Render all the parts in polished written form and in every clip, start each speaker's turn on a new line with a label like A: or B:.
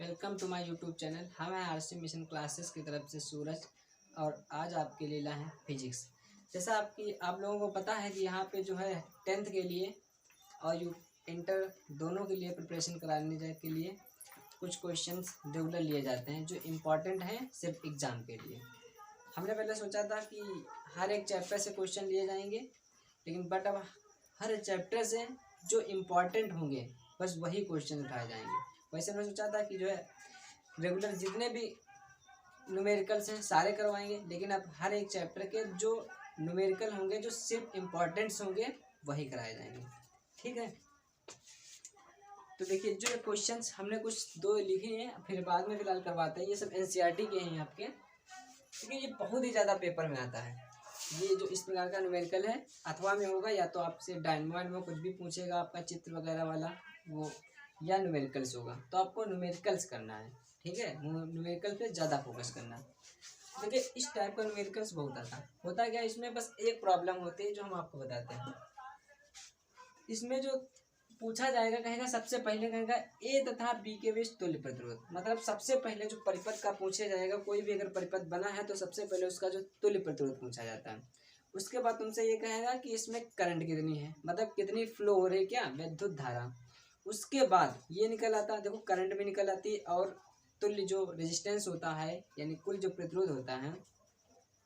A: Welcome to my YouTube channel. हम हैं RC mission classes की तरफ से सूरज, और आज आपके लिए लाए हैं फिजिक्स। जैसा आप लोगों को पता है कि यहाँ पे जो है 10th के लिए और इंटर दोनों के लिए प्रिपरेशन कराने के लिए कुछ क्वेश्चंस रेगुलर लिए जाते हैं जो इम्पॉर्टेंट हैं सिर्फ एग्ज़ाम के लिए। हमने पहले सोचा था कि हर एक चैप्टर से क्वेश्चन लिए जाएंगे, लेकिन अब हर चैप्टर से जो इम्पॉर्टेंट होंगे बस वही क्वेश्चन उठाए जाएंगे। वैसे मैं सोचा था कि जो है रेगुलर जितने भी न्यूमेरिकल्स हैं सारे करवाएंगे, लेकिन अब हर एक चैप्टर के जो न्यूमेरिकल होंगे जो सिर्फ इम्पॉर्टेंट्स होंगे वही कराए जाएंगे। ठीक है, तो देखिए जो क्वेश्चंस हमने कुछ दो लिखे हैं, फिर बाद में फिलहाल करवाते हैं। ये सब एनसीईआरटी के हैं आपके, क्योंकि ये बहुत ही ज़्यादा पेपर में आता है। ये जो इस प्रकार का न्यूमेरिकल है अथवा में होगा, या तो आपसे डायमंड में कुछ भी पूछेगा आपका चित्र वगैरह वाला वो, या न्यूमेरिकल्स होगा, तो आपको न्यूमेरिकल्स करना है। ठीक है, न्यूमेरिकल पे ज़्यादा फोकस करना है। देखिए इस टाइप का न्यूमेरिकल्स बहुत आता होता है क्या, इसमें बस एक प्रॉब्लम होती है जो हम आपको बताते हैं। इसमें जो पूछा जाएगा, कहेगा सबसे पहले कहेगा ए तथा बी के बीच तुल्य प्रतिरोध। मतलब सबसे पहले जो परिपथ का पूछा जाएगा, कोई भी अगर परिपथ बना है तो सबसे पहले उसका जो तुल्य प्रतिरोध पूछा जाता है। उसके बाद तुमसे ये कहेगा कि इसमें करंट कितनी है, मतलब कितनी फ्लो हो रही है, क्या विद्युत धारा। उसके बाद ये निकल आता है, देखो करंट भी निकल आती है, और तुल्य जो रेजिस्टेंस होता है यानी कुल जो प्रतिरोध होता है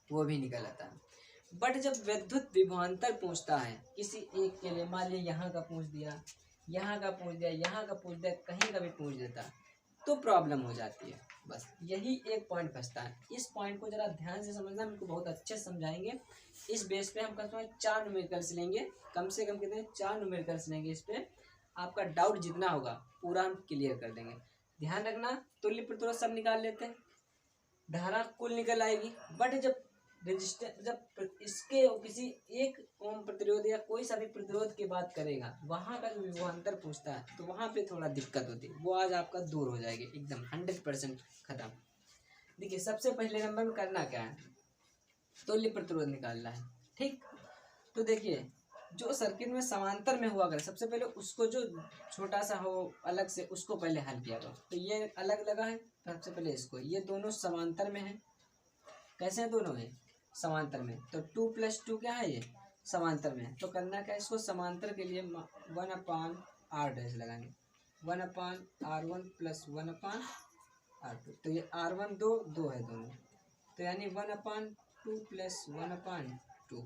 A: वो भी निकल आता है। बट जब विद्युत विभवांतर पूछता है किसी एक के लिए, मान लिया यहाँ का पूछ दिया, यहाँ का पूछ दिया, यहाँ का पूछ दिया, कहीं का भी पूछ देता, तो प्रॉब्लम हो जाती है। बस यही एक पॉइंट फंसता है। इस पॉइंट को जरा ध्यान से समझना, हम इनको बहुत अच्छे से समझाएंगे। इस बेस पे हम कहते हैं 4 न्यूमेरिकल्स लेंगे, कम से कम कितने 4 न्यूमेरिकल्स लेंगे। इस पे आपका डाउट जितना होगा पूरा हम क्लियर कर देंगे। ध्यान रखना, तुल्य प्रतिरोध सब निकाल लेते हैं, धारा कुल निकल आएगी। बट जब जब इसके किसी एक ओम प्रतिरोध या कोई सा भी प्रतिरोध की बात करेगा, वहाँ का जो विभवांतर पूछता है, तो वहाँ पे थोड़ा दिक्कत होती है। वो आज आपका दूर हो जाएगी एकदम 100% खत्म। देखिए सबसे पहले नंबर में करना क्या है, तुल्य प्रतिरोध निकालना है। ठीक, तो देखिए जो सर्किट में समांतर में हुआ करे, सबसे पहले उसको जो छोटा सा हो अलग से उसको पहले हल किया करो। तो ये अलग लगा है, सबसे पहले इसको, ये दोनों समांतर में है। कैसे हैं दोनों में समांतर में, तो 2 + 2 क्या है, ये समांतर में है। तो करना क्या है, इसको समांतर के लिए 1/r' लगाएंगे, 1/r1 + 1/r2। तो ये r1 2 है दोनों, तो यानी 1/2 + 1/2।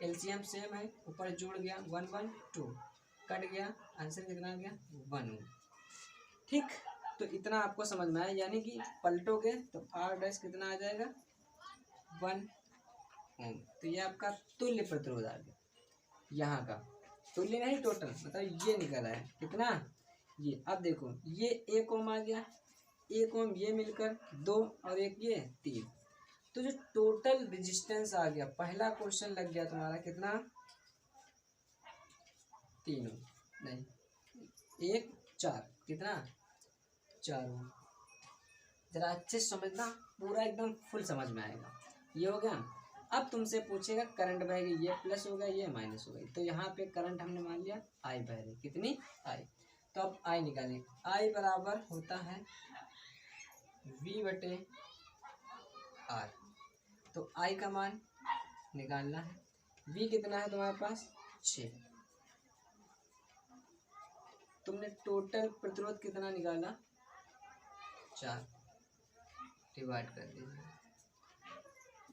A: एलसीएम सेम है, ऊपर जोड़ गया 1/2, कट गया, आंसर कितना आ गया 1 Ω। ठीक, तो इतना आपको समझ में आया, यानी कि पलटोगे तो r' कितना आ जाएगा 1 Ω। तो ये आपका तुल्य प्रतिरोध आ गया। यहाँ का तुल्य नहीं, टोटल मतलब ये निकल आया कितना, ये। अब देखो ये 1 Ω आ गया, 1 Ω ये मिलकर 2 और 1 ये 3। तो जो टोटल रेजिस्टेंस आ गया, पहला क्वेश्चन लग गया तुम्हारा कितना 3 Ω, नहीं 1 4, कितना 4 Ω। जरा अच्छे से समझना, पूरा एकदम फुल समझ में आएगा। ये हो गया। अब तुमसे पूछेगा करंट बहेगी, ये प्लस हो गया ये माइनस हो गई। तो यहाँ पे करंट हमने मान लिया आई बह रही, कितनी आई। तो अब आई निकालें, आई बराबर होता है V/R। तो आई का मान निकालना है, V कितना है तुम्हारे पास 6। तुमने टोटल प्रतिरोध कितना निकाला 4, डिवाइड कर दीजिए,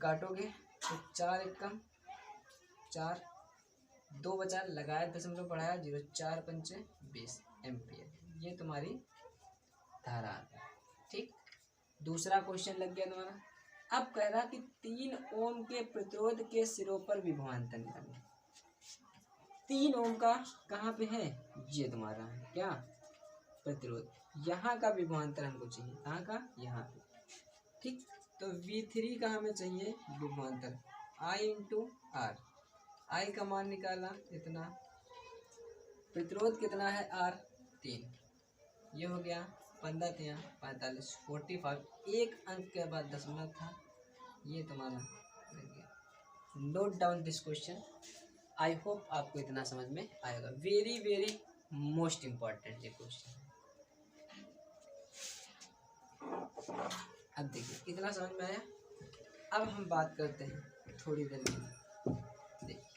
A: काटोगे तो 4 एकम 4, 2 बचा, लगाया दशमलव बढ़ाया 0, 4 × 5 = 20 एम्पियर। ये तुम्हारी धारा आ गई। ठीक, दूसरा क्वेश्चन लग गया तुम्हारा। अब कह रहा कि 3 Ω के प्रतिरोध के सिरों पर विभवांतर निकालना। 3 Ω का कहाँ पे है, ये तुम्हारा है क्या प्रतिरोध, यहाँ का विभवांतर हमको चाहिए, कहाँ का, यहाँ पे। ठीक, तो V3 का हमें चाहिए विभवांतर I × R। I का मान निकाला इतना, प्रतिरोध कितना है R 3, ये हो गया 15 × 3 = 45, 45। एक अंक के बाद दशमलव था, ये तुम्हारा लग गया। Note down this question. I hope आपको इतना समझ में आएगा। वेरी वेरी मोस्ट इम्पॉर्टेंट ये क्वेश्चन। अब देखिए कितना समझ में आया। अब हम बात करते हैं थोड़ी देर में। देखिए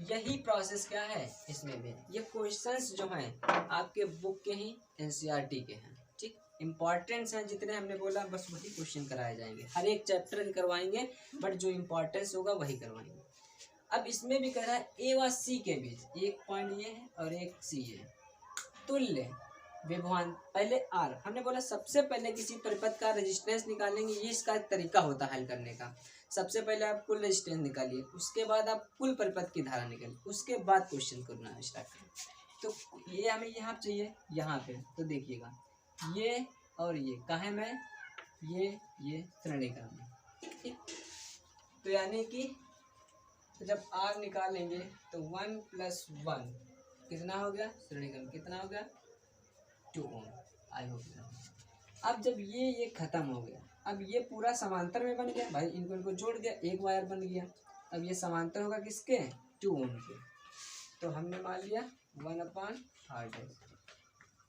A: यही प्रोसेस क्या है इसमें भी, ये क्वेश्चंस जो हैं आपके बुक के ही एनसीईआरटी के हैं, ठीक। इम्पॉर्टेंस हैं जितने हमने बोला बस वही क्वेश्चन कराए जाएंगे, हर एक चैप्टर के करवाएंगे, बट जो इम्पोर्टेंस होगा वही करवाएंगे। अब इसमें भी कह रहा है ए व सी के बीच एक पॉइंट ये है और एक सी है, तुल्य विभवान। पहले आर हमने बोला सबसे पहले किसी परिपथ का रेजिस्टेंस निकालेंगे, ये इसका एक तरीका होता है हल करने का। सबसे पहले आप कुल रेजिस्टेंस निकालिए, उसके बाद आप कुल परिपथ की धारा निकालिए, उसके बाद क्वेश्चन करना स्टार्ट करें। तो ये हमें यहाँ चाहिए, यहाँ पे तो देखिएगा ये और ये कहाँ में, ये श्रेणी क्रम में, ठीक। तो यानी कि तो जब आर निकालेंगे तो 1 + 1 कितना हो गया, श्रेणी क्रम कितना हो गया 2 ओम। आई होप अब जब ये खत्म हो गया, अब ये पूरा समांतर में बन गया भाई, इनको जोड़ दिया, एक वायर बन गया। अब ये समांतर होगा किसके 2 ओम के, तो हमने मान लिया 1/r।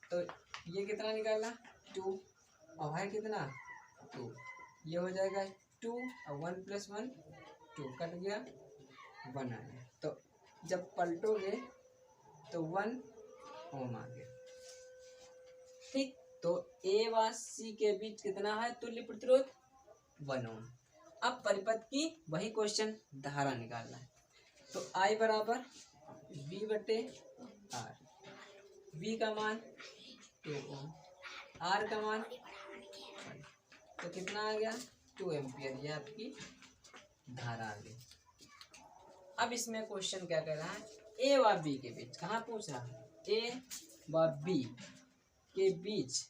A: तो ये कितना निकाला 2 और है कितना 2, ये हो जाएगा 2 और 1 + 1 2 कट गया 1 आ गया। तो जब पलटोगे तो 1 ओम आ गया, ठीक। तो ए व सी के बीच कितना है तुल्य प्रतिरोध 1 ओम। अब परिपथ की वही क्वेश्चन धारा निकालना है, तो I बराबर V/R, V का मान 2 ओम, R का मान तो कितना आ गया 2 एम्पियर, ये आपकी धारा आ गई। अब इसमें क्वेश्चन क्या कह रहा है, ए व बी के बीच, कहाँ पूछ रहा है ए व बी के बीच,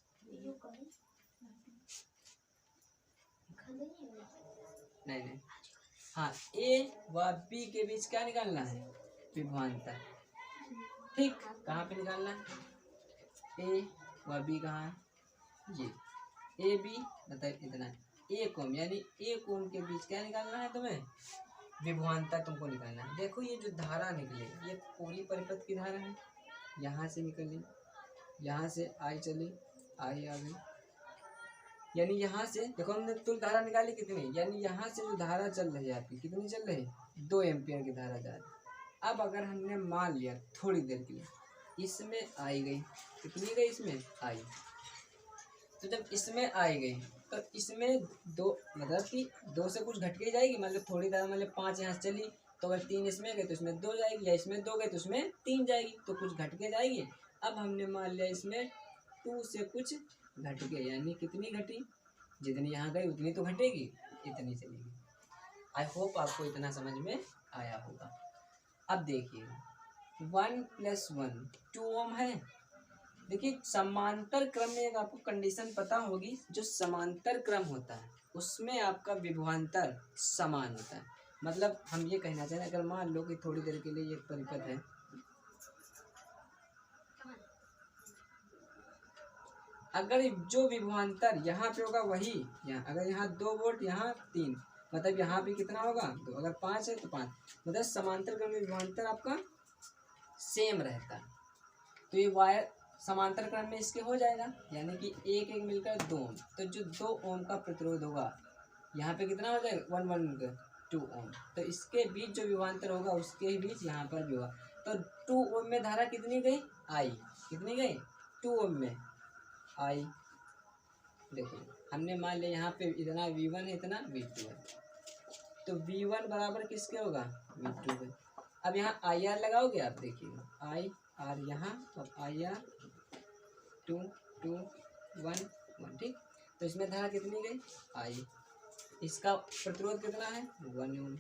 A: नहीं हाँ, ए व बी के बीच क्या निकालना है विभवांतर, ठीक। कहाँ पे निकालना है ए व बी कहाँ है, ये ए बी मतलब इतना 1 ओम, यानी 1 ओम के बीच क्या निकालना है तुम्हें विभवांतर तुमको निकालना है। देखो ये जो धारा निकले ये पूरी परिपथ की धारा है, यहाँ से निकली, यहाँ से आई चली, आई आ गई, यानी यहाँ से देखो हमने तुल्य धारा निकाली कितनी, यानी यहाँ से जो धारा चल रही है आपकी कितनी चल रही है 2 एम्पियर की धारा जा रही। अब अगर हमने मान लिया थोड़ी देर के लिए इसमें आई गई, कितनी गई इसमें आई, तो जब इसमें आई गई तो इसमें 2 मतलब कि 2 से कुछ घट के जाएगी, मतलब थोड़ी धारा मतलब 5 यहाँ से चली तो अगर 3 इसमें गए तो इसमें 2 जाएगी, या इसमें 2 गए तो उसमें 3 जाएगी, तो कुछ घट के जाएगी। अब हमने मान लिया इसमें 2 से कुछ घट के, यानी कितनी घटी, जितनी यहाँ गई उतनी तो घटेगी, इतनी चलेगी। आई होप आपको इतना समझ में आया होगा। अब देखिए 1 + 1 2 ओम है। देखिए समांतर क्रम में एक आपको कंडीशन पता होगी, जो समांतर क्रम होता है उसमें आपका विभवांतर समान होता है। मतलब हम ये कहना चाह रहे हैं, अगर मान लो कि थोड़ी देर के लिए ये परिपथ है, अगर जो विभवांतर यहाँ पे होगा वही यहाँ, अगर यहाँ 2 वोल्ट यहाँ 3, मतलब यहाँ पे कितना होगा 2, अगर 5 है तो 5, मतलब समांतर क्रम में विभवांतर आपका सेम रहता है। तो ये वायर समांतर क्रम में इसके हो जाएगा, यानी कि एक एक मिलकर 2 ओम, तो जो 2 ओम का प्रतिरोध होगा यहाँ पे कितना हो जाएगा 1 1 मिलकर 2 ओम, तो इसके बीच जो विभवांतर होगा उसके बीच यहाँ पर भी होगा। तो 2 ओम में धारा कितनी गई आई, कितनी गई 2 ओम में आई। देखो हमने मान लिया यहाँ पे इतना V1 है इतना V2 है, तो V1 बराबर किसके होगा V2 है। अब यहाँ IR लगाओगे आप, देखिए IR यहाँ और IR 2 2 1 1, ठीक। तो इसमें धारा कितनी गई आई, इसका प्रतिरोध कितना है 1 ओम,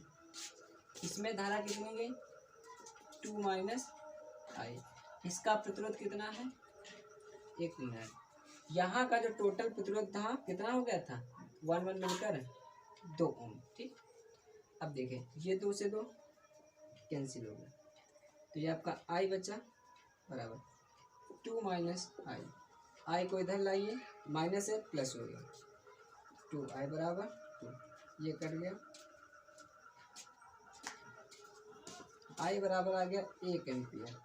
A: इसमें धारा कितनी गई 2 - आई, इसका प्रतिरोध कितना है 1 मिनट। यहाँ का जो टोटल प्रतिरोध था कितना हो गया था 1 1 मिलकर 2 ओम, ठीक। अब देखें ये 2 से 2 कैंसिल हो गया, तो ये आपका आई बचा बराबर 2 - आई, आई को इधर लाइए, माइनस है प्लस हो गया 2 आई बराबर 2, ये कट गया, आई बराबर आ गया 1 एम्पियर,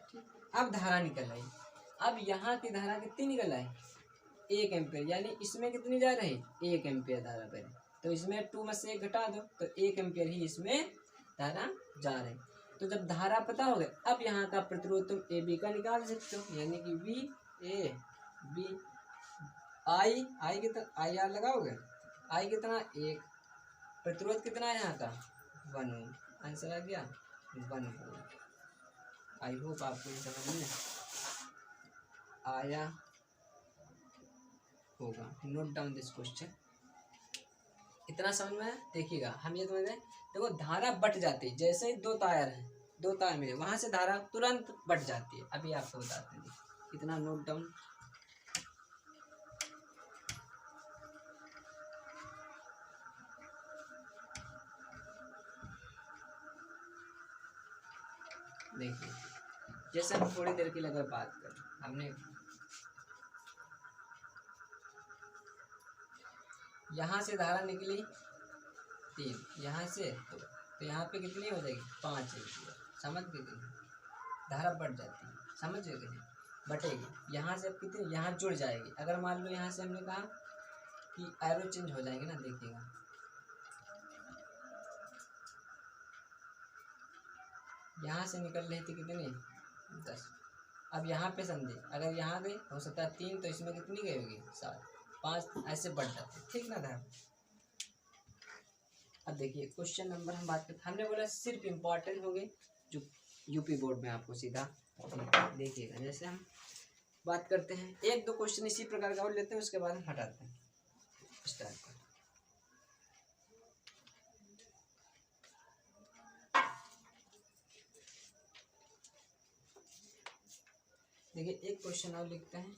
A: ठीक। अब धारा निकल आई। अब यहाँ की धारा कितनी निकल आई, 1 एम्पियर, यानी इसमें कितनी जा रही, 1 एम्पियर धारा बह रही। तो इसमें 2 में से 1 घटा दो तो 1 एम्पियर ही इसमें धारा जा रही। तो जब धारा पता हो गया, अब यहाँ का प्रतिरोध तुम ए बी का निकाल सकते हो, यानी कि वी ए बी। आई कितना, आई आर लगाओगे, आई कितना 1, प्रतिरोध कितना है यहाँ का 1 ओम, आंसर आ गया 1 ओम। आई होप आपको समझ में आया होगा। Note down this question. इतना समझ में देखिएगा। हम ये समझ रहे हैं, देखो धारा बट जाती है, जैसे ही 2 तार हैं, 2 तार मिले वहां से धारा तुरंत बट जाती है। अभी आपको बताते हैं, इतना नोट डाउन। देखिए जैसे हम थोड़ी देर की अगर बात करें, हमने यहाँ से धारा निकली 3, यहाँ से तो यहाँ पे कितनी हो जाएगी 5 एम्पियर। समझ गए, धारा बढ़ जाती है, समझ गए, बटेगी। यहाँ से अब कितनी, यहाँ जुड़ जाएगी। अगर मान लो यहाँ से हमने कहा कि एरो चेंज हो जाएंगे ना, देखिएगा यहाँ से निकल रही थी कितनी 10, अब यहाँ पे समझे, अगर यहाँ गई हो सकता है 3, तो इसमें कितनी गई होगी 7, 5, ऐसे बढ़ जाते, ठीक ना था। अब देखिए क्वेश्चन नंबर हम बात करते, हमने बोला सिर्फ इम्पोर्टेंट हो गए जो यूपी बोर्ड में आपको सीधा देखिएगा। जैसे हम बात करते हैं, 1-2 क्वेश्चन इसी प्रकार का और लेते हैं, उसके बाद हम हटाते हैं, स्टार्ट कर। देखिए एक क्वेश्चन और लिखते हैं,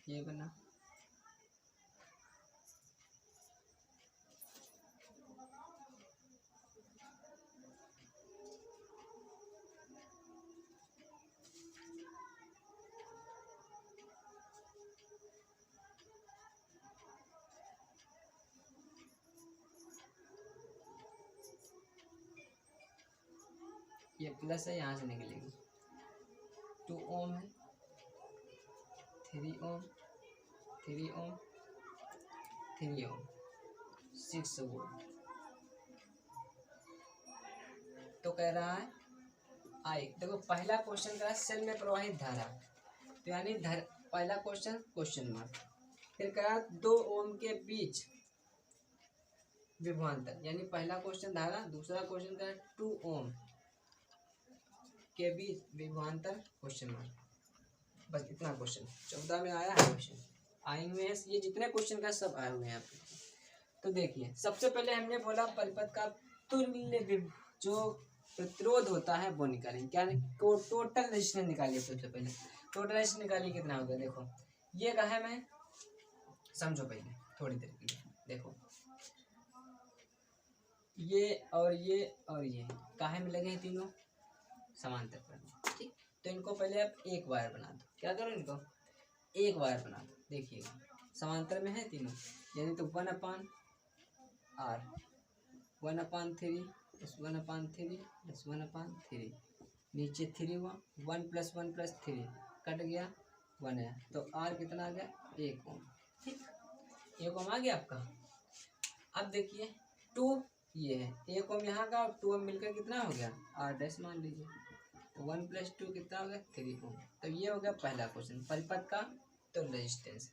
A: ये बना ये प्लस है, यहाँ से निकलेगी 2 ओम है, 3 ओम, 3 ओम, 3 ओम, 6 वोल्ट। तो कह रहा है आई, देखो पहला क्वेश्चन का सेल में प्रवाहित धारा, तो यानी पहला क्वेश्चन मार्क। फिर कहा 2 ओम के बीच विभवांतर, यानी पहला क्वेश्चन धारा, दूसरा क्वेश्चन का 2 ओम के बीच विभवांतर क्वेश्चन मार्क। बस इतना क्वेश्चन 14 में आया है। क्वेश्चन आए हुए हैं, ये जितने क्वेश्चन का सब आए हुए हैं यहाँ पे। तो देखिए सबसे पहले हमने बोला परिपथ का तुल्य जो प्रतिरोध होता है वो निकालेंगे। क्या टोटल रेजिस्टेंस निकालिए। सबसे पहले टोटल रेजिस्टेंस निकालिए, कितना होगा। देखो ये कहा है, मैं समझो पहले थोड़ी देर के लिए। देखो ये और ये और ये काहे में लगे हैं, तीनों समांतर पर, ठीक। तो इनको पहले आप एक वायर बना दो। क्या करो, इनको एक वायर बना दो। देखिएगा समांतर में है तीनों, यानी तो 1/r 1/3 1/3 1/3 नीचे 3 हुआ, 1 + 1 + 3 कट गया 1 है, तो r कितना आ गया 1 ओम, ठीक। 1 ओम आ गया आपका। अब देखिए 2 ये है, 1 ओम यहाँ का और 2 ओम मिलकर कितना हो गया r' मान लीजिए, तो 1 + 2 कितना हो गया 3 ओम। तो ये हो गया पहला क्वेश्चन, परिपथ का तो रेजिस्टेंस।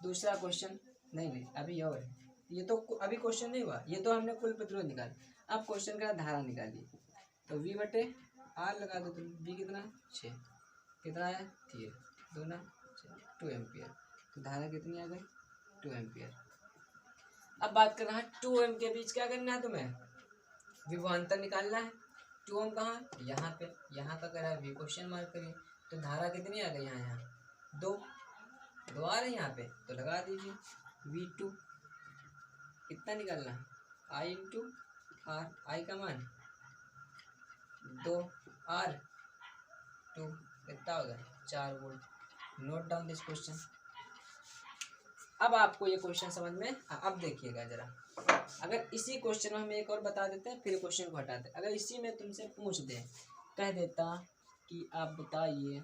A: दूसरा क्वेश्चन नहीं अभी और है, ये तो अभी क्वेश्चन नहीं हुआ, ये तो हमने कुल प्रतिरोध निकाला। अब क्वेश्चन का धारा निकालिए, तो V/R लगा दो तुम। V कितना 6, कितना है 3 2 ना 2 एम्पियर, तो धारा कितनी आ गई 2 एम्पियर। अब बात करना है 2 ओम के बीच क्या करना है तुम्हें, विभवांतर निकालना है। 2 ओम कहाँ, यहाँ पे, यहाँ का करा है V, क्वेश्चन मार्क करिए। तो धारा कितनी आ गई यहाँ 2 आ रही है यहाँ पे, तो लगा दीजिए V2 कितना निकालना है I × R, I का मान 2 R 2 कितना होगा 4 volt. Note down this question. अब आपको ये क्वेश्चन समझ में, अब देखिएगा जरा, अगर इसी क्वेश्चन में हम एक और बता देते हैं फिर क्वेश्चन को हटाते, अगर इसी में तुमसे पूछ दे, कह देता कि आप बताइए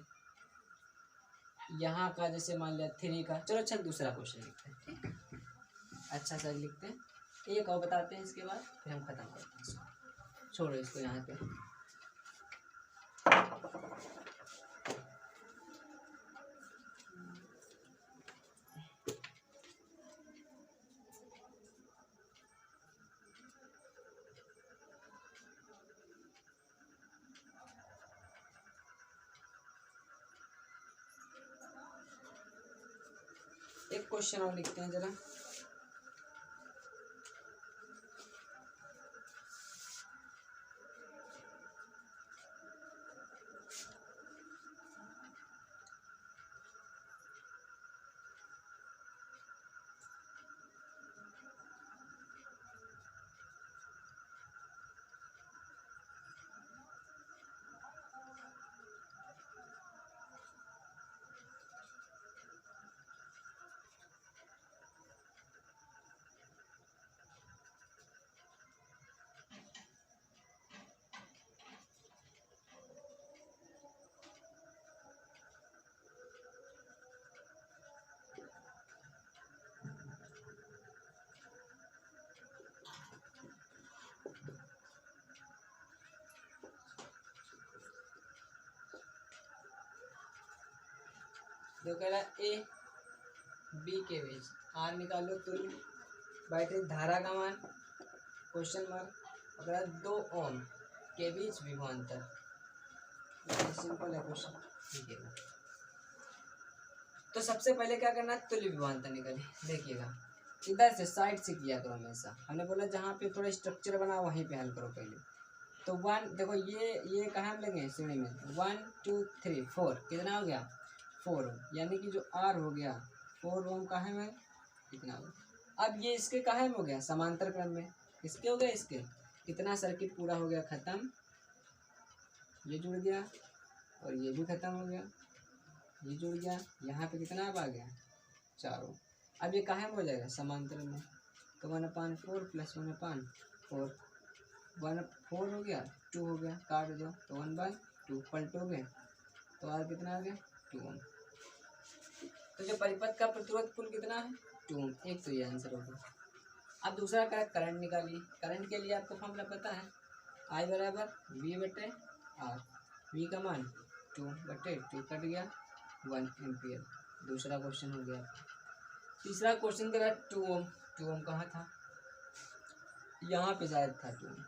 A: यहाँ का, जैसे मान लिया 3 का, चलो अच्छा दूसरा क्वेश्चन लिखते हैं, ठीक है, अच्छा सा लिखते हैं, एक और बताते हैं, इसके बाद फिर हम खत्म करते हैं इसको, छोड़ो इसको यहाँ पे। एक क्वेश्चन और लिखते हैं जरा, जो कह रहा है ए बी के बीच आर निकालो तुल्य बैटरी धारा का मान क्वेश्चन मार्क, अगर 2 ओम के बीच विभवांतर, सिंपल है क्वेश्चन, ठीक है। तो सबसे पहले क्या करना है, तुल्य विभवांतर निकालिए, देखिएगा इधर से साइड से किया करो हमेशा, हमने बोला जहाँ पे थोड़ा स्ट्रक्चर बना वहीं पे हल करो पहले। तो 1 देखो ये कहाँ लगे श्रेणी में, 1 2 3 4, कितना हो गया 4, यानी कि जो R हो गया 4 ओम कहाँ में कितना हो, अब ये इसके कहाँ में हो गया समांतर क्रम में, इसके हो गया, इसके कितना सर्किट पूरा हो गया खत्म, ये जुड़ गया और ये भी खत्म हो गया, ये जुड़ गया, यहाँ पे कितना अब आ गया 4 ओम। अब ये कहाँ में हो जाएगा समांतर में, तो 1/4 + 1/4, 4 हो गया, 2 हो गया, काट दो तो 1/2 पलटोगे तो R कितना आ गया 2 ओम। तो जो परिपथ का प्रतिरोध कुल कितना है 2 ओम, एक तो ये आंसर होगा। अब दूसरा करंट निकालिए, करंट के लिए आपको फॉर्मूला पता है, I = V/R, V का मान 2/2 कट गया 1 एम्पियर, दूसरा क्वेश्चन हो गया। तीसरा क्वेश्चन कह रहा है 2 ओम, 2 ओम कहाँ था, यहाँ पे शायद था 2 ओम,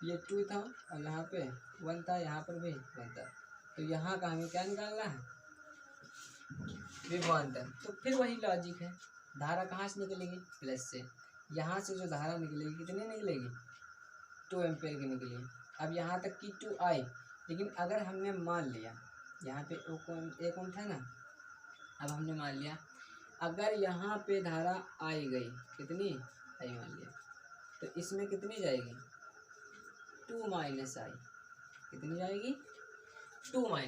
A: ये 2 था और यहाँ पे 1 था, यहाँ पर भी 1 था, तो यहाँ का हमें क्या निकालना है विभवांतर। तो फिर वही लॉजिक है, धारा कहाँ से निकलेगी प्लस से, यहाँ से जो धारा निकलेगी कितनी निकलेगी 2 एम्पियर की निकलेगी। अब यहाँ तक की 2 आई, लेकिन अगर हमने मान लिया यहाँ पे 1 ओम था ना, अब हमने मान लिया अगर यहाँ पे धारा आई गई कितनी आई मान लिया, तो इसमें कितनी जाएगी 2 - आई, कितनी जाएगी 2 - आई।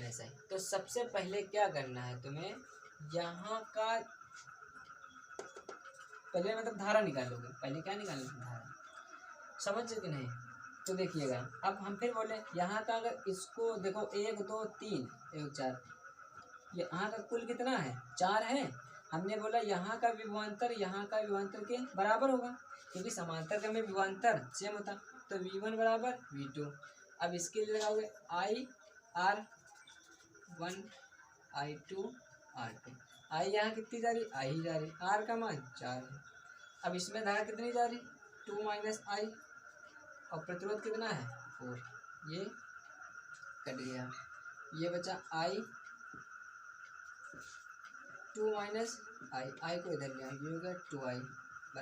A: तो सबसे पहले क्या करना है तुम्हें, यहाँ का पहले मतलब धारा निकालोगे, पहले क्या निकालोगे धारा, समझ कि नहीं। तो देखिएगा अब हम फिर बोले यहाँ का, अगर इसको देखो 1 2 3 1 4, यहाँ का कुल कितना है 4 है, हमने बोला यहाँ का विभवांतर यहाँ का विभवांतर के बराबर होगा, क्योंकि समांतर क्रम में विभवांतर सेम होता, तो V1 = V2। अब इसके लिए लगाओगे I/R1 I2 R2, I यहाँ कितनी जा रही, I ही जा रही, R का मान 4 है। अब इसमें धारा कितनी जा रही 2 - I, और प्रतिरोध कितना है 4, ये कट गया, ये बचा I 2 - I को इधर लिया, ये हो गया 2I =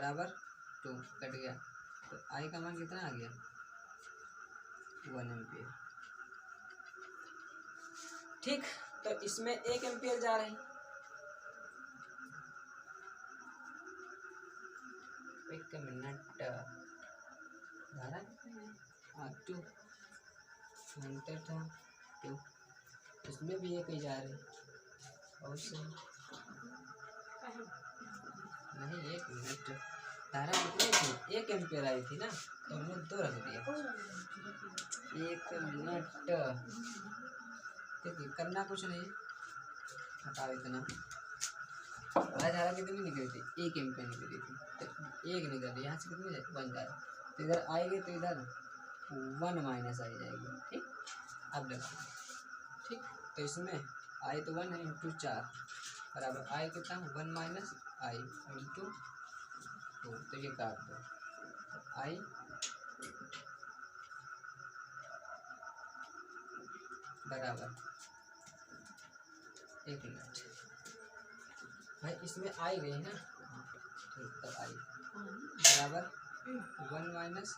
A: 2, कट गया, तो I का मान कितना आ गया 1 एम्पियर। ठीक, तो इसमें 1 एम्पियर जा रही, एक मिनट, धारा कितनी है 2, अंतर था 2, इसमें भी 1 ही जा रही, और से नहीं 1 मिनट, धारा कितनी थी 1 एम्पेयर आई थी ना, तो हमने 2 रख दिया। 1 मिनट, ठीक है, करना कुछ नहीं, हटाओ इतना। धारा कितनी निकली थी? 1 एम्पेयर निकली थी, तो 1 निकल रही, यहाँ से कितनी बन जा रहा, तो इधर आएगी तो इधर 1 माइनस आई जाएगी। ठीक, अब देखो, ठीक, तो इसमें आई तो 1 है, इंटू 4 बराबर आई कितना, 1 माइनस आई इंटू 2, तो ये काट दो, आई बराबर, 1 मिनट भाई, इसमें आई गई ना, तो आई बराबर 1 माइनस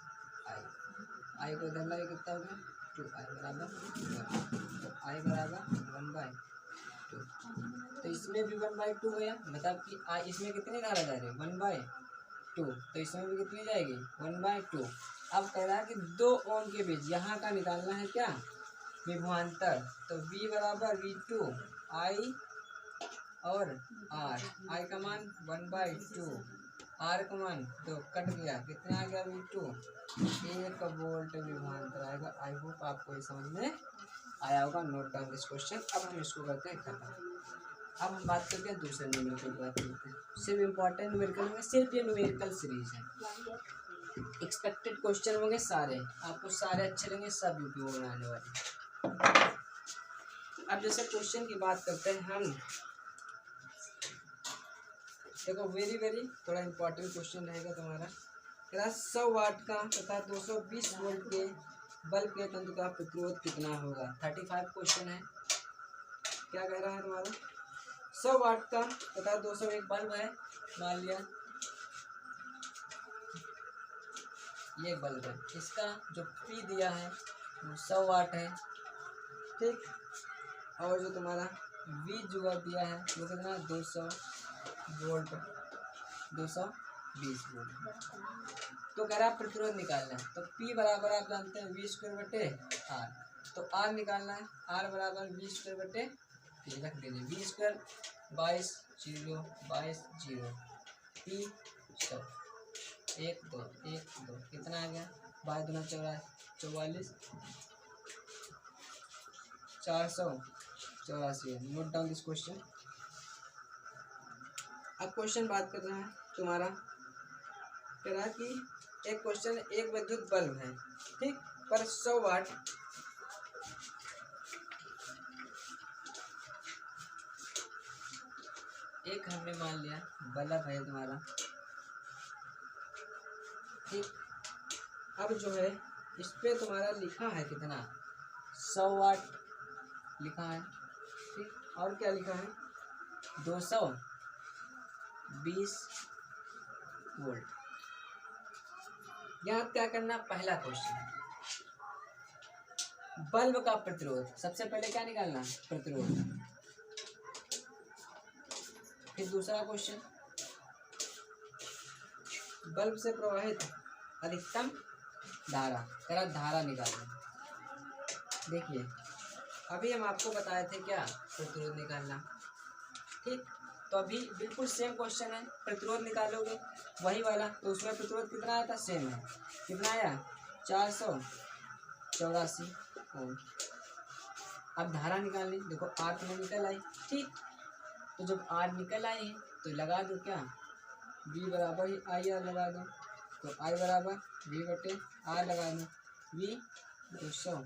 A: आई को इधर लगे कितना हो गया, 2i बराबर 1, तो आई बराबर 1/2, तो इसमें भी 1/2 गया, मतलब कि आई इसमें कितनी धारा जा रही है, 1/2, तो इसमें भी कितनी जाएगी, 1/2। अब कह रहा है कि 2 ओम के बीच यहाँ का निकालना है क्या, विभवांतर, तो v बराबर v2 आई और r, आई का मान 1/2, r का मान तो कट गया, कितना आ गया, v2 1 वोल्ट विभवांतर आएगा। आई होप आपको ये समझ में आया होगा। Note down this question. अब हम इसको करते हैं खत्म। अब हम बात करते हैं दूसरे न्यूमेरिकल की बात करते हैं, सिर्फ इम्पोर्टेंट न्यूमेरिकल में, सिर्फ ये न्यूमेरिकल सीरीज है, एक्सपेक्टेड क्वेश्चन होंगे सारे, आपको सारे अच्छे लगेंगे, सब यूट्यूब में आने वाले। अब जैसे क्वेश्चन की बात करते हैं हम, देखो वेरी थोड़ा इम्पोर्टेंट क्वेश्चन रहेगा तुम्हारा। 100 वाट का तथा 220 वोल्ट के बल्ब के तंत्र का प्रतिरोध कितना होगा। 35 क्वेश्चन है। क्या कह रहा है तुम्हारा, 100 वाट का तथा 201 बल्ब है, मान लिया ये बल्ब है, इसका जो पी दिया है वो 100 वाट है, ठीक, और जो तुम्हारा वी जो दिया है वो कितना, 200 वोल्ट, 220 वोल्ट। तो कह रहा है प्रतिरोध निकालना है, तो P बराबर आप जानते हैं V²/R, तो R निकालना है, R बराबर V²/, रख दीजिए V² 22 0 22 0 P 100 1 2 1 2 कितना आ गया, 22 दूना 44 484। Note down this question. अब क्वेश्चन बात कर रहा है तुम्हारा, कह रहा है कि एक क्वेश्चन, एक विद्युत बल्ब है, ठीक, पर 100 वाट एक हमने मान लिया बल्ब है तुम्हारा, ठीक। अब जो है इस पे तुम्हारा लिखा है कितना, 100 वाट लिखा है, ठीक, और क्या लिखा है, 220 वोल्ट। यहाँ क्या करना, पहला क्वेश्चन बल्ब का प्रतिरोध, सबसे पहले क्या निकालना, प्रतिरोध। फिर दूसरा क्वेश्चन, बल्ब से प्रवाहित अधिकतम धारा, करा धारा निकालना। देखिए अभी हम आपको बताए थे क्या, प्रतिरोध निकालना, ठीक, तो अभी बिल्कुल सेम क्वेश्चन है, प्रतिरोध निकालोगे वही वाला, तो उसमें प्रतिरोध कितना आया था, सेम है, कितना आया, 484 ओम। अब धारा निकालनी, देखो R तो निकल आई, ठीक, तो जब R निकल आई तो लगा दो क्या, V बराबर ही IR लगा दो, तो I बराबर V/R लगा दो, V 200।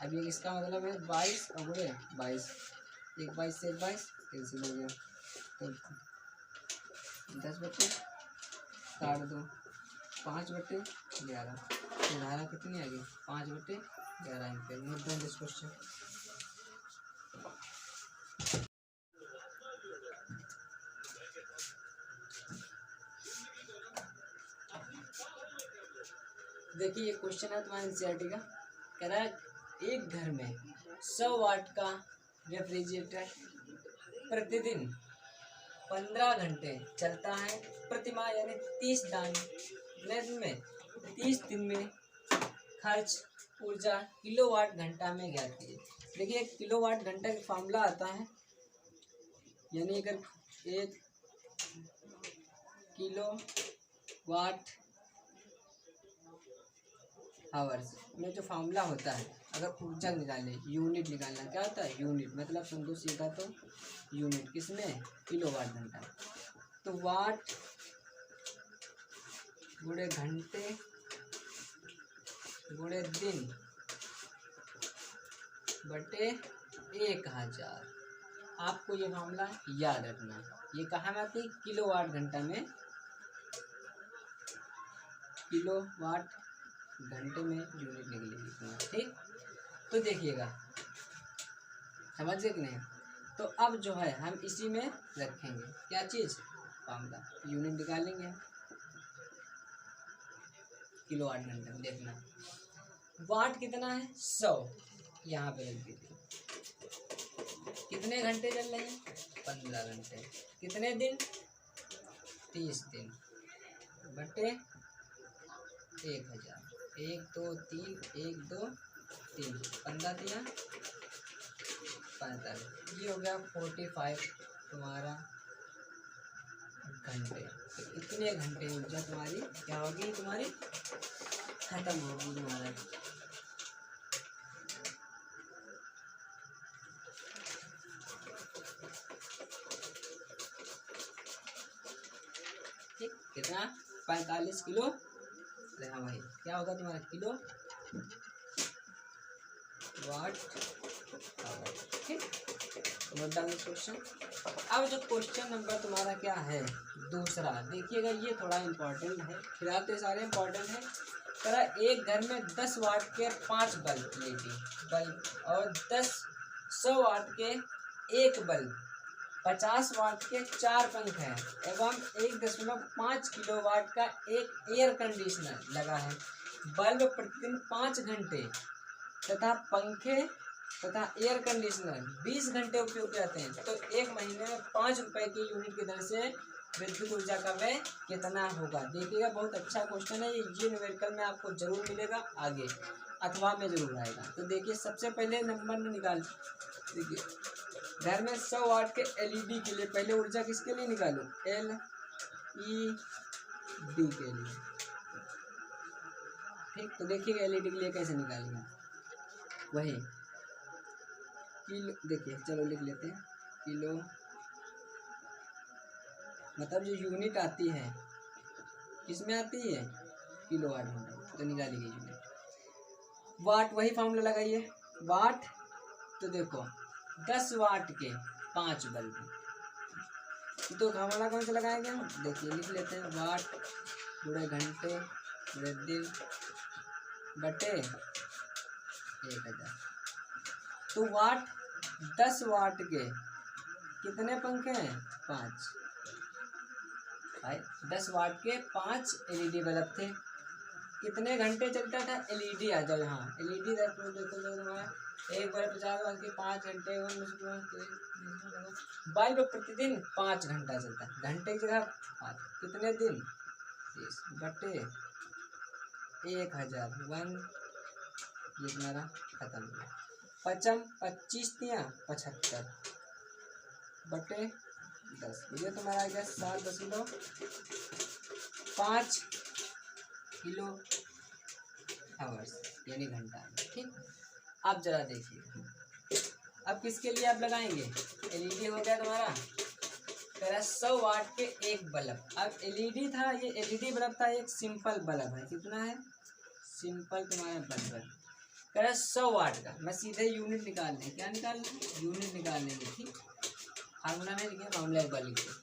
A: अब ये इसका मतलब है 22 और 22, 1/22 से 1/22 कैंसिल हो गया, तो 10 काट दो, 5/11, तो धारा कितनी आ गई, 5/11 ampere. Note down this question. देखिए ये क्वेश्चन है तुम्हारा एनसीईआरटी का, कह रहा है एक घर में 100 वाट का रेफ्रिजरेटर प्रतिदिन 15 घंटे चलता है, प्रतिमाह यानी 30 दिन में खर्च ऊर्जा किलोवाट घंटा में ज्ञात कीजिए। देखिए किलोवाट घंटा का फॉर्मूला आता है, यानी अगर 1 किलो वाट आवर्स में जो फार्मूला होता है, अगर ऊर्जा निकाले, यूनिट निकालना क्या होता है, यूनिट मतलब समझो सीधा तो यूनिट किसमें, किलोवाट घंटा। तो वाट गुणे घंटे गुणे दिन बटे 1000। आपको ये मामला याद रखना है। ये कहाँ में आती है, किलोवाट घंटा में, किलोवाट घंटे में यूनिट निकलेगी। ठीक, तो देखिएगा, समझ गए कि नहीं। तो अब जो है हम इसी में रखेंगे क्या चीज़, फार्मूला, यूनिट निकालेंगे किलोवाट घंटे में। देखना वाट कितना है 100, यहाँ पे रख दीजिए। कितने घंटे चल रहे हैं, 15 घंटे। कितने दिन, 30 दिन बटे 1000। 1 2 3 1 2 3 15 दिया 45, ये हो गया 45 तुम्हारा घंटे। तो इतने घंटे ऊर्जा तुम्हारी क्या होगी, तुम्हारी खत्म होगी तुम्हारा। ठीक, कितना 45 किलो, हाँ भाई क्या होगा तुम्हारा, किलो वाट आवर। ठीक, नोट डाउन क्वेश्चन। अब जो क्वेश्चन नंबर तुम्हारा क्या है दूसरा, देखिएगा ये थोड़ा इम्पोर्टेंट है, फिलहाल तो सारे इम्पोर्टेंट है। तरह एक घर में 10 वाट के 5 बल्ब लेगी बल्ब और 100 वाट के 1 बल्ब, 50 वाट के 4 पंखे हैं एवं 1.5 किलोवाट का एक एयर कंडीशनर लगा है। बल्ब प्रतिदिन 5 घंटे तथा पंखे तथा एयर कंडीशनर 20 घंटे उपयोग करते हैं, तो एक महीने में 5 रुपए की यूनिट की दर से विद्युत ऊर्जा का व्यय कितना होगा। देखिएगा बहुत अच्छा क्वेश्चन है ये न्यूमेरिकल में आपको जरूर मिलेगा आगे, अथवा में जरूर आएगा। तो देखिए सबसे पहले नंबर में निकाल, देखिए घर में 100 वाट के एलईडी के लिए पहले ऊर्जा किसके लिए निकालो, एलईडी के लिए। ठीक, तो देखिएगा एलईडी के लिए कैसे निकालेंगे, वही किलो, देखिए चलो लिख लेते हैं, किलो मतलब जो यूनिट आती है किसमें आती है, किलोवाट घंटा, तो निकालिए यूनिट। वाट वही फॉर्मूला लगाइए, वाट तो देखो 10 वाट के 5 बल्ब, तो फॉर्मूला कौन सा लगाएंगे हम, देखिए लिख लेते हैं, वाट गुणे घंटे गुणे दिन बटे 1000। तो वाट 10 वाट के कितने पंखे हैं, 5 भाई, 10 वाट के 5 एलईडी बल्ब थे। कितने घंटे चलता था, एलईडी आ जाओ यहाँ, एलईडी देखो तुम्हारा एक बल्ब 50 वाट के 5 घंटे, बल्ब प्रतिदिन 5 घंटा चलता है, घंटे की जगह 5, कितने दिन 30 बटे 1000 1, ये तुम्हारा खत्म हो गया। 25 दिया 75 बटे 10, ये तुम्हारा आ गया 7.5 किलो आवर्स यानी घंटा। ठीक, अब जरा देखिए अब किसके लिए आप लगाएंगे, एलईडी हो गया तुम्हारा, कह 100 वाट के एक बल्ब। अब एलईडी था, ये एलईडी बल्ब था, एक सिंपल बल्ब है, कितना है सिंपल तुम्हारा बल्ब है, कह रहा 100 वाट का। मैं सीधे यूनिट निकाल लें, क्या निकाल लें, यूनिट निकाल लेंगे। ठीक, फार्मूला नहीं लिखे, फार्मूला एक बार लिखिए।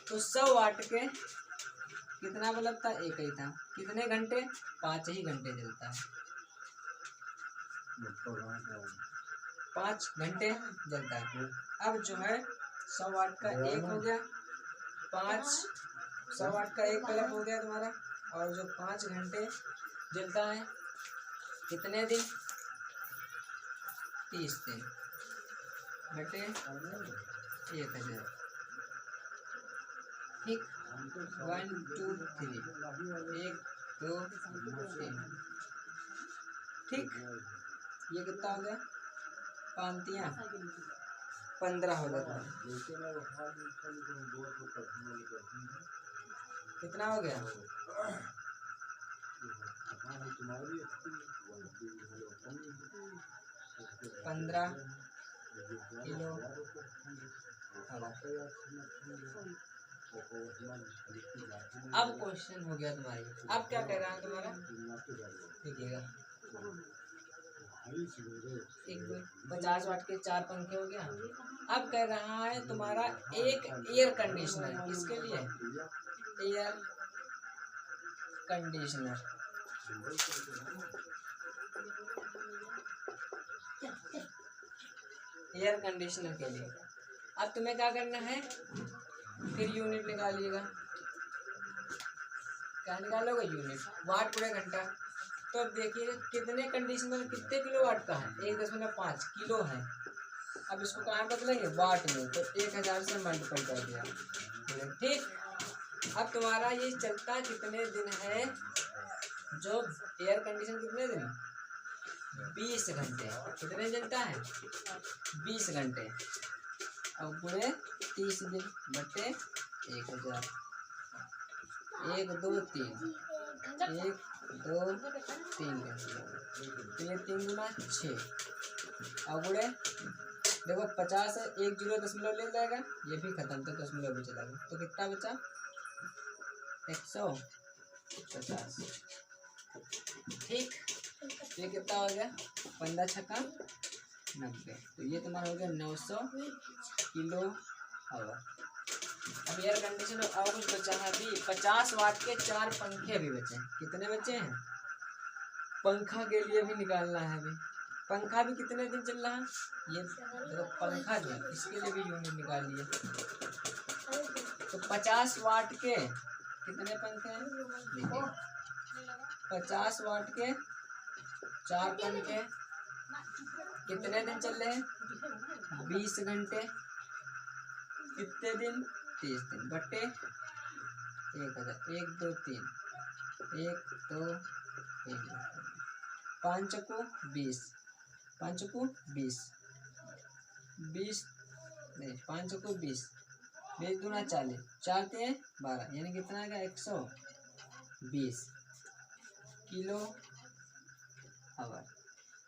A: तो 100 वाट के कितना बल्ब था, एक ही था, कितने घंटे 5 ही घंटे चलता है, 5 घंटे जलता है। अब जो है 100 वाट का एक हो गया, 100 वाट का एक बल्ब हो गया तुम्हारा, और जो 5 घंटे जलता है कितने दिन, 30 दिन बटे 1000। ठीक, 1 2 3 1 2 3। ठीक, ये कितना हो गया, 5 15 हो गया, कितना हो गया 15 किलो हवा। अब क्वेश्चन हो गया तुम्हारी, अब क्या कह रहा है तुम्हारा, देखिएगा 50 वाट के 4 पंखे हो गया। अब कह रहा है तुम्हारा एक एयर कंडीशनर, किसके लिए, एयर कंडीशनर, एयर कंडीशनर के लिए। अब तुम्हें क्या करना है, फिर यूनिट निकालिएगा। क्या निकालोगे, यूनिट, वाट पूरे घंटा। तो अब देखिए कितने कंडीशनर कितने किलो वाट का है, 1.5 किलो है। अब इसको कहाँ बदलेंगे, वाट में, तो 1000 से मल्टीपल कर दिया, ठीक। अब तुम्हारा ये चलता कितने दिन है, जो एयर कंडीशन कितने दिन, 20 घंटे। कितने चलता है, 20 घंटे। अब पूरे 30 दिन बटे 1000, 1 2 3, 1 2 3 तो ये 3 गुना 6। अब गुणे देखो 50 है, 1 0 दशमलव ले जाएगा, ये भी खत्म, तो दशमलव भी चला गया, तो कितना बचा, 150, ठीक। ये कितना हो गया, 15 छक्का 90, तो ये तुम्हारा हो गया 900 किलो आवर। अब एयर कंडीशनर और कुछ बचा है अभी, 50 वाट के 4 पंखे भी बचे हैं। कितने बचे हैं, पंखा के लिए भी निकालना है अभी। पंखा भी कितने दिन चल रहा है, ये देखो पंखा जो है इसके लिए भी यूनिट निकाल लिए। तो 50 वाट के कितने पंखे हैं, देखिए 50 वाट के 4 पंखे कितने दिन चल रहे हैं, 20 घंटे, कितने दिन, 30 दिन बटे 1000, 1 2 3, 1 2 3, 5 को 20, 5 को 20, 20 नहीं 5 को 20, 20 दूना 40, 4 के 12, यानी कितना आ गया, 120 किलो आवर।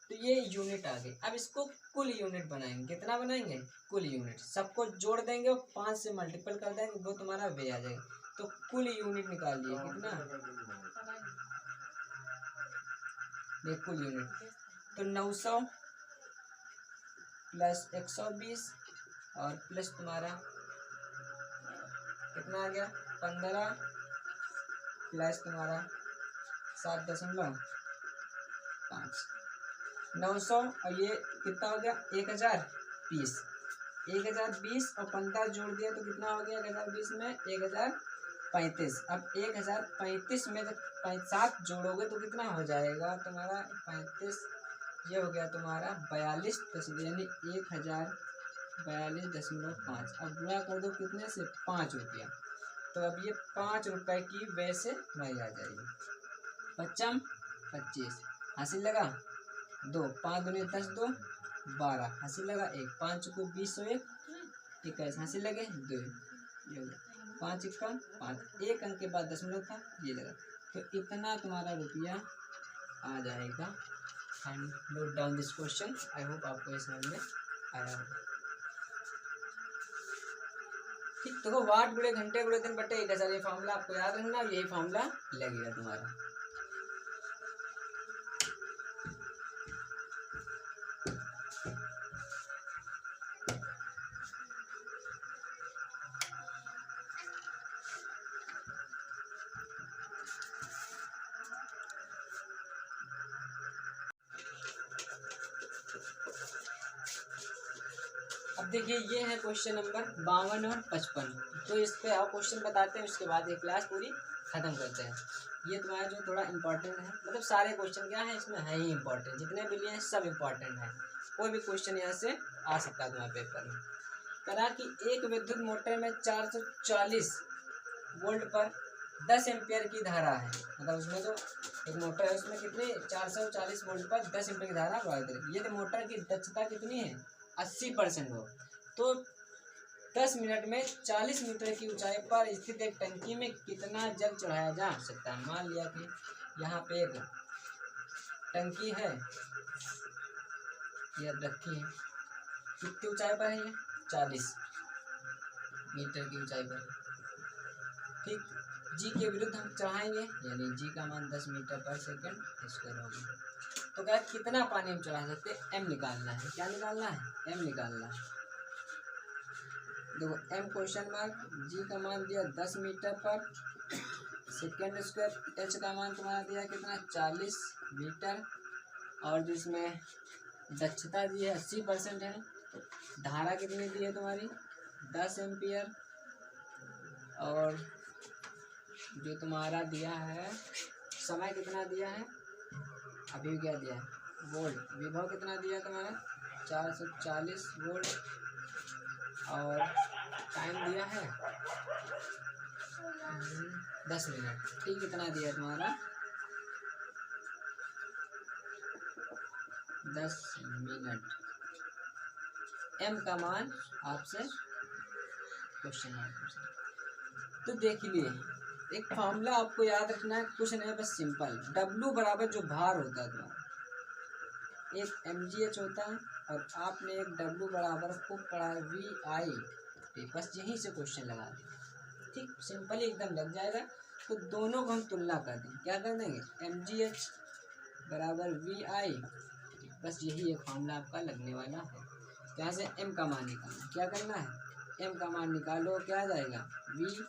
A: तो ये यूनिट आ गई। अब इसको कुल यूनिट बनाएंगे, कितना बनाएंगे, कुल यूनिट, सबको जोड़ देंगे और 5 से मल्टीपल कर देंगे, वो तुम्हारा वे आ जाएगा। तो कुल यूनिट निकालिए, कितना, ये कुल यूनिट, तो 900 प्लस 120 और प्लस तुम्हारा कितना आ गया, 15 प्लस तुम्हारा 7.5, 900 और ये कितना हो गया, 1020, 1020 और 15 जोड़ दिया तो कितना हो गया, 1020 में 1035। अब 1035 में जब 7 जोड़ोगे तो कितना हो जाएगा तुम्हारा, 35, ये हो गया तुम्हारा 42, यानी 1042.5। अब गुणा कर दो कितने से, 5 रुपया। तो अब ये 5 रुपए की वैसे वही आ जाएगी। 55 25 हासिल लगा 2, 5 दूनी 10 2 12 हासिल लगा 1, 5 को 20 और 1 21 हासिल लगे 2, 5 1 5, 1 अंक के बाद दशमलव था ये लगा। तो इतना तुम्हारा रुपया आ जाएगा। And note down this question. I hope आपको ये समझ में आया होगा। ठीक, तो वाट गुणे घंटे गुणे दिन बटे 1000, ये फॉर्मूला आपको याद रखना, यही फॉर्मूला लगेगा तुम्हारा। अब देखिए ये है क्वेश्चन नंबर 52 और 55। तो इस पे आप क्वेश्चन बताते हैं, उसके बाद ये क्लास पूरी खत्म करते हैं। ये तुम्हारा जो थोड़ा इंपॉर्टेंट है, मतलब सारे क्वेश्चन क्या है इसमें है ही इंपॉर्टेंट, जितने भी लिए हैं सब इंपॉर्टेंट है। कोई भी क्वेश्चन यहाँ से आ सकता है तुम्हारे पेपर में। करा कि एक विद्युत मोटर में 440 वोल्ट पर 10 एम्पियर की धारा है, मतलब उसमें जो एक मोटर है उसमें कितनी 440 वोल्ट पर 10 एम्पियर की धारा प्रवाहित है। ये मोटर की दक्षता कितनी है, 80% हो, तो 10 मिनट में 40 मीटर की ऊंचाई पर स्थित एक टंकी में कितना जल चढ़ाया जा सकता है। मान लिया कि यहाँ पे एक टंकी है ये रखी है, कितनी ऊंचाई पर है ये 40 मीटर की ऊंचाई पर। ठीक, जी के विरुद्ध हम चढ़ाएंगे, यानी जी का मान 10 मीटर पर सेकंड स्क्वायर होगा। तो क्या कितना पानी हम चढ़ा सकते हैं, एम निकालना है। क्या निकालना है, एम निकालना है। देखो एम क्वेश्चन मार्क, जी का मान दिया 10 मीटर पर सेकेंड स्क्वायर, एच का मान तुम्हारा दिया कितना 40 मीटर, और जिसमें दक्षता दी है 80% है। धारा कितनी दी है तुम्हारी 10 एम्पियर, और जो तुम्हारा दिया है समय कितना दिया है, अभी क्या दिया है वोल्ट, विभव कितना दिया है तुम्हारा 440 वोल्ट, और टाइम दिया है 10 मिनट। ठीक, कितना दिया है तुम्हारा 10 मिनट। एम का मान आपसे क्वेश्चन मार्क। तो देख लिए एक फॉर्मूला आपको याद रखना है, कुछ नहीं बस सिंपल। W बराबर जो भार होता है तुम्हारा, एक mgh होता है, और आपने एक W बराबर को पढ़ा VI, बस यहीं से क्वेश्चन लगा दें। ठीक, सिंपल ही एकदम लग जाएगा। तो दोनों को हम तुलना कर देंगे, क्या कर देंगे mgh बराबर VI, बस यही एक फॉर्मूला आपका लगने वाला है। यहाँ से m का मान निकालना, क्या करना है m का मान निकालो, क्या आ जाएगा VI/T/mg।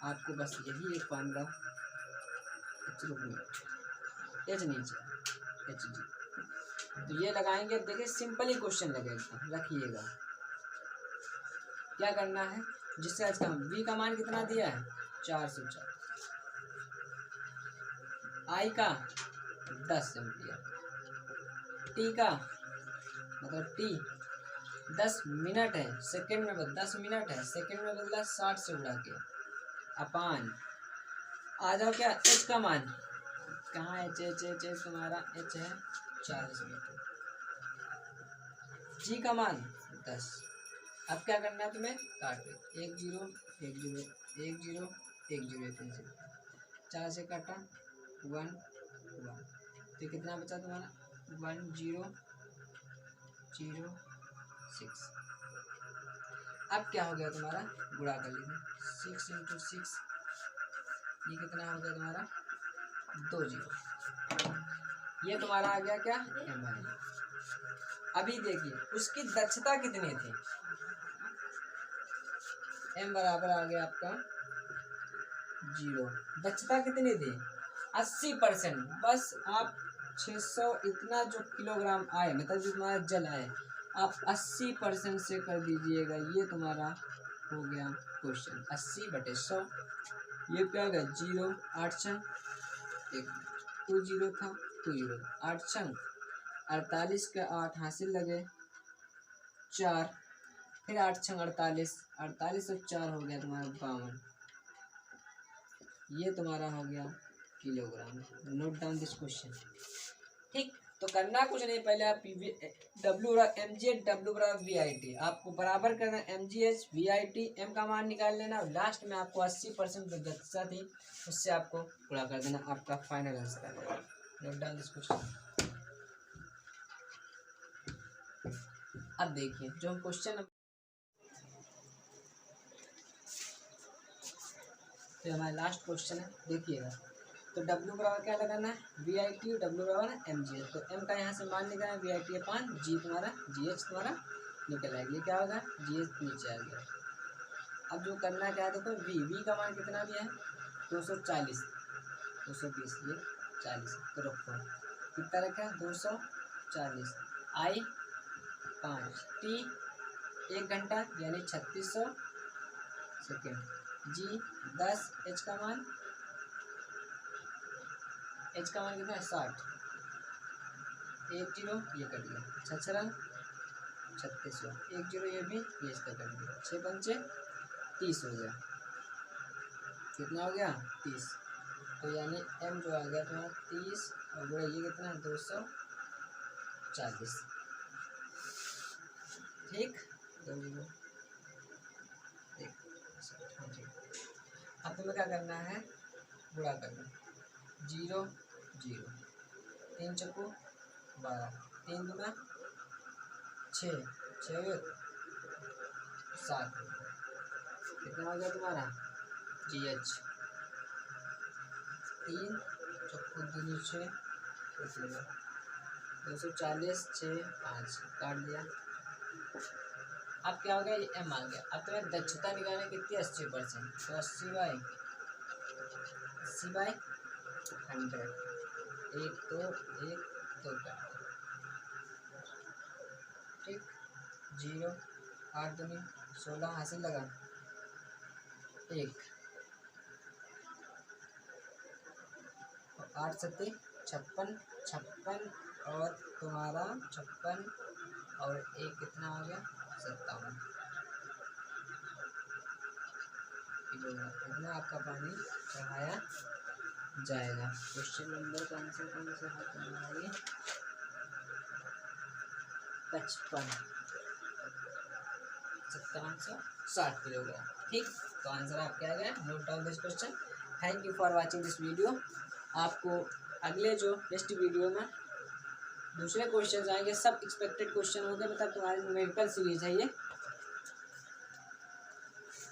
A: आपको बस यही एक फॉर्मूला एच नीचे HG, तो ये लगाएंगे। देखिए सिंपल ही क्वेश्चन लगेगा, रखिएगा। क्या करना है, जिससे आज का V का मान कितना दिया है 404, I का 10 एम्पियर, T का मतलब T 10 मिनट है, सेकंड में बदला 10 मिनट है, सेकंड में बदला 60 से उड़ा के, अपान आ जाओ क्या एच का मान, कहाँ एच एच एच एच तुम्हारा एच है 40 मीटर, जी का मान 10। अब क्या करना है तुम्हें, काटो 1 0 1 0 1 0 1 0 1 0, 4 से काटा 1 1, तो कितना बचा तुम्हारा 1 0 0 6। अब क्या हो गया तुम्हारा, गुणा कर लीजिए 6 × 6, ये कितना हो गया तुम्हारा 2 0, ये तुम्हारा आ गया क्या MI। अभी देखिए उसकी दक्षता कितनी थी, M बराबर आ गया आपका 0, दक्षता कितनी थी 80%। बस आप 600 इतना जो किलोग्राम आए, मतलब जो तुम्हारा जल आए, आप 80% से कर दीजिएगा, ये तुम्हारा हो गया क्वेश्चन। 80/100, ये क्या हो गया 0 8 छंग 1 2 0 था 2 0 8 छंग 48 के 8 हासिल लगे 4, फिर 8 छंग 48, 48 और 4 हो गया तुम्हारा 52, ये तुम्हारा हो गया kilogram. Note down this question. ठीक, तो करना कुछ नहीं, पहले आप W mgh W बराबर VIT, आपको बराबर करना mgh VIT, m का मान निकाल लेना, और लास्ट में आपको 80% जो दक्षता थी उससे आपको पूरा कर देना, आपका फाइनल आंसर आ जाएगा। Note down this question. अब देखिए जो हम क्वेश्चन, तो हमारा लास्ट क्वेश्चन है, देखिएगा। तो W बराबर क्या लगाना है VIT, W बराबर है mgh, तो m का यहाँ से मान निकालना है VIT अपान G, तुम्हारा GH तुम्हारा निकल आएगा, ये क्या होगा GH नीचे आ गया। अब जो करना क्या है, देखो V का मान कितना दिया है 240 220, ये 40, तो रखो कितना रखा 240, I 5, T 1 घंटा यानी 3600 सेकेंड, G 10, H का मान कितना है 60, 1 0 ये कट गया 6 रंग 3600, 1 0 ये भी, ये इसका कट गया 6 पंचे 30 हो गया, कितना हो गया 30। तो यानी M जो आ गया तुम्हारा 30, और बोला ये कितना है 240। ठीक, 2 0 अब तुम्हें क्या करना है, गुणा करना, 0 0, 3 चक्कू 12, 3 दूना 6, 6 7, कितना हो गया तुम्हारा GH। 3 चक्कू 3 6, 240, 6 5 काट दिया। अब क्या हो गया, ये M आ गया। अब तुम्हें दक्षता निकालनी कितनी, 80%। तो 80/100, 1 2 का, ठीक। 0 8 दूनी 16, हासिल लगा 1, 8 सत्ती 56, 56 और तुम्हारा 56 और 1 कितना हो गया 57 कितना आपका पानी चढ़ाया जाएगा। क्वेश्चन नंबर कौन से है, 55, 5760 किलोग्राम, ठीक। तो आंसर आपके आ गया। Note down this question. Thank you for watching this video. आपको अगले जो नेक्स्ट वीडियो में दूसरे क्वेश्चन आएंगे, सब एक्सपेक्टेड क्वेश्चन होंगे, मतलब तुम्हारी न्यूमेरिकल सीरीज है ये।